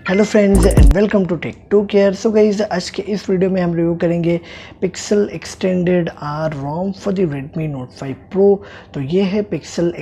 Hello friends and welcome to tech to care. So guys, आज के इस video में हम रिव्यू करेंगे Pixel Extended or ROM for the Redmi Note 5 Pro। तो ये है Pixel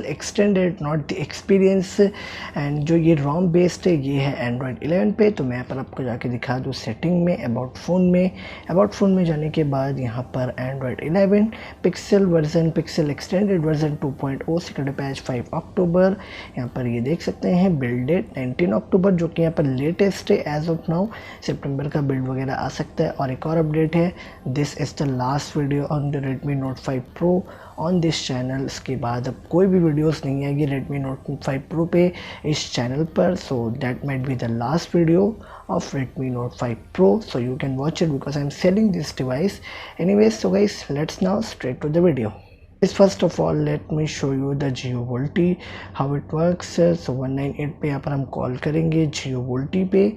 Extended, not the experience. And जो ये रोम बेस्ड है ये है Android 11 पे। तो मैं यहाँ पर आपको जाके दिखा दूँ सेटिंग में, अबाउट फ़ोन में जाने के बाद यहाँ पर Android 11 pixel extended version 2.0 second patch 5 अक्टूबर। यहाँ पर ये देख सकते हैं बिल्ड डेट 19 अक्टूबर, जो कि यहाँ पर लेटेस्ट है एज ऑफ नाउ। सितंबर का बिल्ड वगैरह आ सकता है। और एक और अपडेट है, this is the last video on the Redmi Note 5 Pro on this channel. इसके बाद अब कोई भी वीडियोस नहीं आएगी Redmi Note 5 Pro पे इस चैनल पर। So that might be the last video of Redmi Note 5 Pro, so you can watch it because I'm selling this device anyways. So guys, let's now straight to the video. First of all, let me show you the Jio Volti, how it works. So 198 पे यहाँ पर हम call करेंगे Jio Volti पे।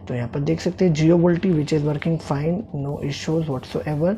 तो यहाँ पर देख सकते हैं Jio Volti which is working fine, no issues whatsoever।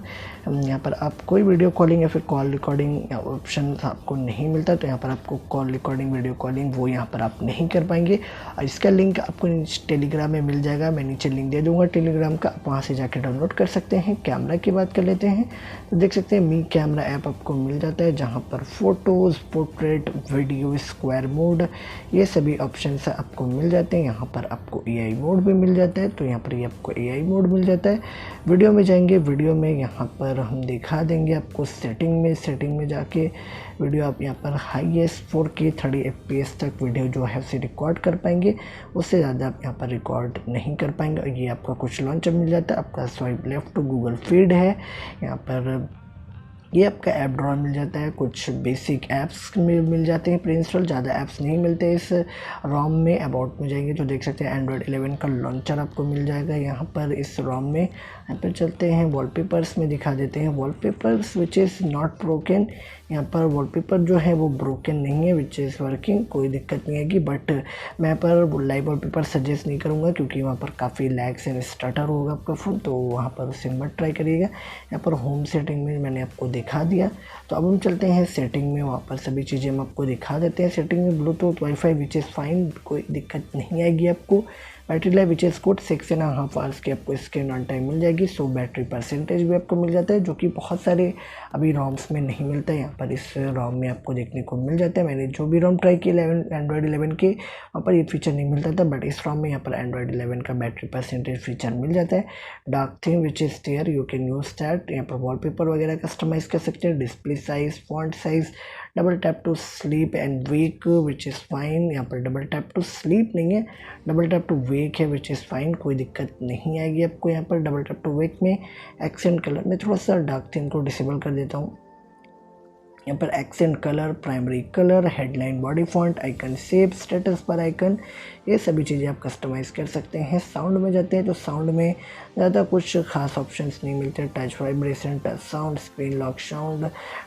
यहाँ पर आप कोई वीडियो कॉलिंग या फिर कॉल रिकॉर्डिंग ऑप्शन आपको नहीं मिलता। तो यहाँ पर आपको कॉल रिकॉर्डिंग, वीडियो कॉलिंग वो यहाँ पर आप नहीं कर पाएंगे। और इसका लिंक आपको टेलीग्राम में मिल जाएगा, मैं नीचे लिंक दे दूँगा टेलीग्राम का, आप वहाँ से जाके डाउनलोड कर सकते हैं। कैमरा की बात कर लेते हैं तो देख सकते हैं मी कैमरा ऐप आपको मिल जाता है, जहाँ पर photos, portrait, video, square mode, ये सभी ऑप्शंस आपको मिल जाते हैं। यहाँ पर आपको AI मोड भी मिल जाता है, तो यहाँ पर ये आपको AI मोड मिल जाता है। वीडियो में जाएंगे, वीडियो में यहाँ पर हम दिखा देंगे आपको सेटिंग में जाके वीडियो आप यहाँ पर हाईएस्ट 4K 30 FPS तक वीडियो जो है उसे रिकॉर्ड कर पाएंगे। उससे ज़्यादा आप यहाँ पर रिकॉर्ड नहीं कर पाएंगे। और ये आपका कुछ लॉन्चर मिल जाता है, आपका swipe left to Google feed है। यहाँ पर ये आपका ऐप ड्रॉ मिल जाता है, कुछ बेसिक ऐप्स मिल जाते हैं प्री इंस्टॉल, ज़्यादा ऐप्स नहीं मिलते इस रोम में। अबाउट में जाएंगे तो देख सकते हैं Android 11 का लॉन्चर आपको मिल जाएगा यहाँ पर इस रोम में। यहाँ पर चलते हैं वॉलपेपर्स में, दिखा देते हैं wallpapers which is not broken. यहाँ पर वॉलपेपर जो है वो ब्रोकन नहीं है, विच इज़ वर्किंग, कोई दिक्कत नहीं आएगी। बट मैं पर लाइव वॉलपेपर सजेस्ट नहीं करूँगा क्योंकि वहाँ पर काफ़ी लैग्स एंड स्टटर होगा आपका फ़ोन, तो वहाँ पर उसे मत ट्राई करिएगा। यहाँ पर होम सेटिंग में मैंने आपको दिखा दिया। तो अब हम चलते हैं सेटिंग में, वहाँ पर सभी चीज़ें हम आपको दिखा देते हैं। सेटिंग में Bluetooth, wifi which is fine, कोई दिक्कत नहीं आएगी आपको। Battery life which is good, 6.5 hours की आपको स्क्रीन ऑन टाइम मिल जाएगी। सो बैटरी परसेंटेज भी आपको मिल जाता है, जो कि बहुत सारे अभी रोम्स में नहीं मिलता है। यहाँ पर इस रोम में आपको देखने को मिल जाता है। मैंने जो भी रोम ट्राई किया Android 11 के, वहाँ पर ये फीचर नहीं मिलता था, बट इस रोम में यहाँ पर Android 11 का बैटरी परसेंटेज फीचर मिल जाता है। Dark theme which is there, you can use that. यहाँ पर वॉलपेपर वगैरह कस्टमाइज़ कर सकते हैं, display size, font size, double tap to sleep and wake which is fine. यहाँ पर डबल टैप टू स्लीप नहीं है, डबल टैप टू वेक है विच इज़ फाइन, कोई दिक्कत नहीं आएगी आपको। यहाँ पर डबल टैप टू वेक में एक्सेंट कलर में थोड़ा सा डार्क थीम को डिसेबल कर देता हूँ। यहाँ पर accent colour, primary colour, headline, body font, icon shape, status पर आइकन, ये सभी चीज़ें आप कस्टमाइज़ कर सकते हैं। साउंड में जाते हैं तो साउंड में ज़्यादा कुछ खास ऑप्शंस नहीं मिलते। Touch vibration, touch sound, screen lock sound,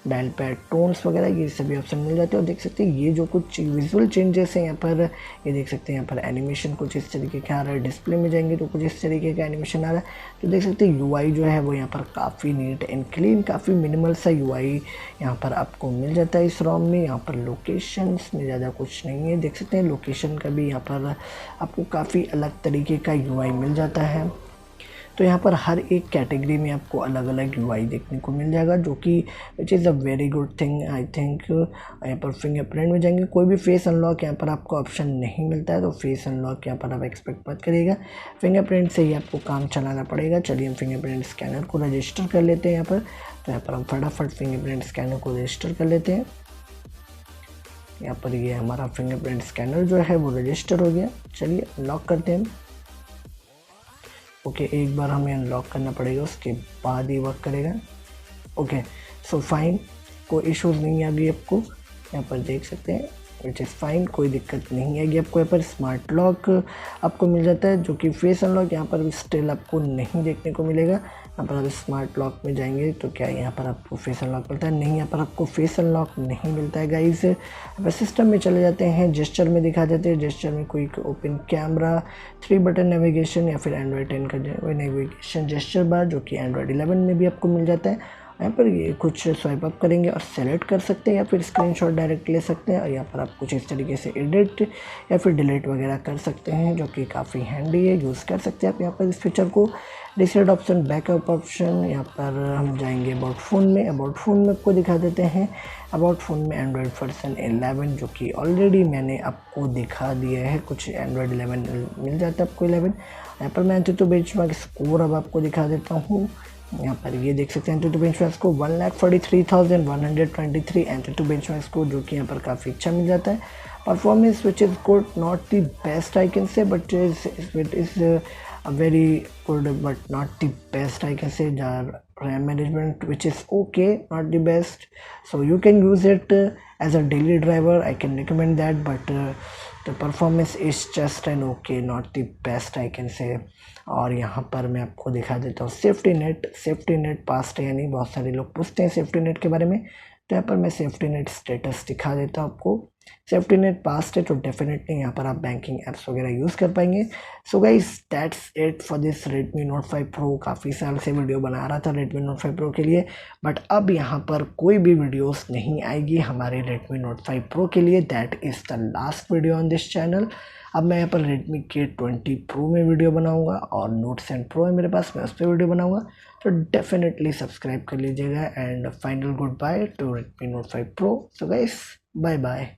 dial pad tones वगैरह, ये सभी ऑप्शन मिल जाते हैं। और देख सकते हैं ये जो कुछ विजुअल चेंजेस हैं यहाँ पर, ये देख सकते हैं यहाँ पर एनिमेशन कुछ इस तरीके का आ रहा है। डिस्प्ले में जाएंगे तो कुछ इस तरीके का एनिमेशन आ रहा है। तो देख सकते हैं UI जो है वो यहाँ पर काफ़ी नीट एंड क्लीन, काफ़ी मिनिमल सा UI यहाँ पर आपको मिल जाता है इस रोम में। यहाँ पर लोकेशंस में ज़्यादा कुछ नहीं है, देख सकते हैं लोकेशन का भी यहाँ पर आपको काफ़ी अलग तरीके का UI मिल जाता है। तो यहाँ पर हर एक कैटेगरी में आपको अलग अलग UI देखने को मिल जाएगा, जो कि which is a very good thing I think. यहाँ पर फिंगरप्रिंट में जाएंगे, कोई भी फेस अनलॉक यहाँ पर आपको ऑप्शन नहीं मिलता है, तो फेस अनलॉक यहाँ पर आप एक्सपेक्ट मत करिएगा। फिंगरप्रिंट से ही आपको काम चलाना पड़ेगा। चलिए हम फिंगरप्रिंट स्कैनर को रजिस्टर कर लेते हैं यहाँ पर। तो यहाँ पर हम फटाफट फिंगरप्रिंट स्कैनर को रजिस्टर कर लेते हैं। यहाँ पर ये हमारा फिंगरप्रिंट स्कैनर जो है वो रजिस्टर हो गया। चलिए अनलॉक करते हैं हम। ओके, एक बार हमें अनलॉक करना पड़ेगा, उसके बाद ही वर्क करेगा। ओके, सो फाइन, कोई इश्यूज़ नहीं आएगी आपको। यहाँ पर देख सकते हैं विच इज़ फाइन, कोई दिक्कत नहीं आएगी आपको। यहाँ पर स्मार्ट लॉक आपको मिल जाता है, जो कि फेस अनलॉक यहाँ पर स्टिल आपको नहीं देखने को मिलेगा। यहाँ पर आप स्मार्ट लॉक में जाएंगे तो क्या यहाँ पर आपको फेस अनलॉक मिलता है? नहीं, यहाँ पर आपको फेस अनलॉक नहीं मिलता है गाइस। अब सिस्टम में चले जाते हैं, जेस्चर में दिखा देते हैं। जेस्चर में कोई ओपन कैमरा, 3 बटन नेविगेशन या फिर Android 10 का नेविगेशन जेस्चर बार, जो कि Android 11 में भी आपको मिल जाता है। यहाँ पर ये कुछ स्वाइप अप करेंगे और सेलेक्ट कर सकते हैं या फिर स्क्रीनशॉट डायरेक्ट ले सकते हैं, और यहाँ पर आप कुछ इस तरीके से एडिट या फिर डिलीट वगैरह कर सकते हैं, जो कि काफ़ी हैंडी है, यूज़ कर सकते हैं आप यहाँ पर इस फीचर को। डिसेंट ऑप्शन, बैकअप ऑप्शन, यहाँ पर हम जाएंगे अबाउट फ़ोन में। अबाउट फ़ोन में आपको दिखा देते हैं। अबाउट फ़ोन में एंड्रॉयड वर्जन 11 जो कि ऑलरेडी मैंने आपको दिखा दिया है, कुछ एंड्रॉयड 11 मिल जाता है आपको 11। यहाँ पर मैं एंटूटू बेंचमार्क स्कोर अब आपको दिखा देता हूँ। यहाँ पर ये देख सकते हैं AnTuTu benchmark score 1,43,123 AnTuTu benchmark score, जो कि यहाँ पर काफ़ी अच्छा मिल जाता है। Performance which is good, not the best I can say, but it is a very good but not the best I can say. The RAM management which is okay, not the best, so you can use it as a daily driver. I can recommend that, but the performance is just an okay, not the best I can say. और यहाँ पर मैं आपको दिखा देता हूँ safety net past है या नहीं, बहुत सारे लोग पूछते हैं सेफ्टी नेट के बारे में, तो यहाँ पर मैं सेफ्टी नेट स्टेटस दिखा देता हूँ आपको। सेफ्टी नेट पास्ट है तो डेफिनेटली यहाँ पर आप बैंकिंग ऐप्स वगैरह यूज़ कर पाएंगे। So guys that's it for this Redmi Note 5 Pro। काफ़ी साल से वीडियो बना रहा था Redmi Note 5 Pro के लिए, बट अब यहाँ पर कोई भी वीडियोस नहीं आएगी हमारे Redmi Note 5 Pro के लिए। That is the last video on this channel. अब मैं यहाँ पर Redmi के 20 Pro में वीडियो बनाऊँगा, और Note 10 Pro है मेरे पास, मैं उस पर वीडियो बनाऊँगा, तो डेफिनेटली सब्सक्राइब कर लीजिएगा। And final good bye to Redmi Note 5 Pro। So guys bye bye.